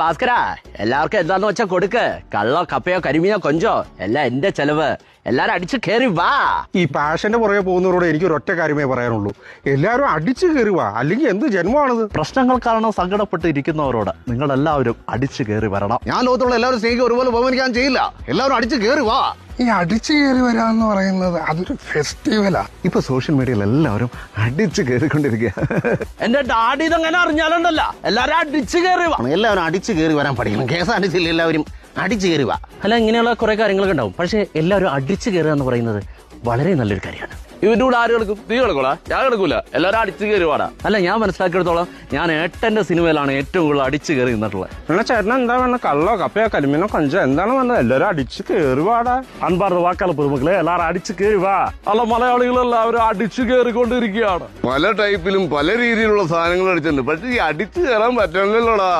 ഭാസ്കര, എല്ലാവർക്കും എന്താന്ന് വെച്ചാ കൊടുക്ക്. കള്ളോ കപ്പയോ കരിമീനോ കൊഞ്ചോ എല്ലാം എന്റെ ചെലവ്. എല്ലാരും അടിച്ചു കയറി വാ. ഈ പാഷന്റെ പുറകെ പോകുന്നവരോട് എനിക്ക് ഒരൊറ്റ കാര്യമേ പറയാനുള്ളൂ, എല്ലാവരും അടിച്ചു കയറി വാ, അല്ലെങ്കിൽ എന്ത് ജന്മമാണിത്? പ്രശ്നങ്ങൾ കാരണം സങ്കടപ്പെട്ട് ഇരിക്കുന്നവരോട് നിങ്ങളെല്ലാവരും അടിച്ചു കയറി വരണം. ഞാൻ ലോകത്തുള്ള എല്ലാവരും സ്നേഹിക്കും ഒരുപോലെ ബഹുമാനിക്കാൻ ചെയ്യില്ല. എല്ലാവരും അടിച്ചു കയറി വാ. ഈ അടിച്ചു കയറി വരാന്ന് പറയുന്നത് അതൊരു ഫെസ്റ്റിവലാ. ഇപ്പൊ സോഷ്യൽ മീഡിയയിൽ എല്ലാവരും അടിച്ചു കയറിക്കൊണ്ടിരിക്കുക. എന്റെ ഡാഡി ഇതെങ്ങനെ അറിഞ്ഞാലുണ്ടല്ല, എല്ലാരും അടിച്ചു കയറി വാ. എല്ലാവരും അടിച്ചു കയറി വരാൻ പഠിക്കണം. കേസ് അടിച്ചില്ല, എല്ലാവരും അടിച്ചു കയറി വാ. അല്ല, ഇങ്ങനെയുള്ള കുറെ കാര്യങ്ങളൊക്കെ ഉണ്ടാവും. പക്ഷെ എല്ലാവരും അടിച്ചു കയറുക എന്ന് പറയുന്നത് വളരെ നല്ലൊരു കാര്യമാണ്. ഇവന്റെ കൂടെ ആര് കിടക്കും? നീ കിടക്കൂടാ, ഞാൻ കിടക്കൂല. എല്ലാവരും അടിച്ചു കയറി വാടാ. അല്ല, ഞാൻ മനസ്സിലാക്കിയെടുത്തോളം ഞാൻ ഏട്ടന്റെ സിനിമയിലാണ് ഏറ്റവും കൂടുതൽ അടിച്ചു കയറി നിന്നിട്ടുള്ളത്. എന്നാ ചേട്ടൻ എന്താ വേണ്ട? കള്ളോ കപ്പയോ കരിമീനോ കൊഞ്ചോ എന്താണ് വേണ്ടത്? എല്ലാവരും അടിച്ചു കയറി വാടാ. അൻപാർന്ന വാക്കാല പൊതുമക്കളെ, എല്ലാവരും അടിച്ചു കയറി വാ. അല്ല, മലയാളികളെല്ലാവരും അടിച്ചു കയറിക്കൊണ്ടിരിക്കുകയാണ്. പല ടൈപ്പിലും പല രീതിയിലുള്ള സാധനങ്ങൾ അടിച്ചിട്ടുണ്ട്. പക്ഷെ ഈ അടിച്ചു കയറാൻ പറ്റണല്ലോടാ.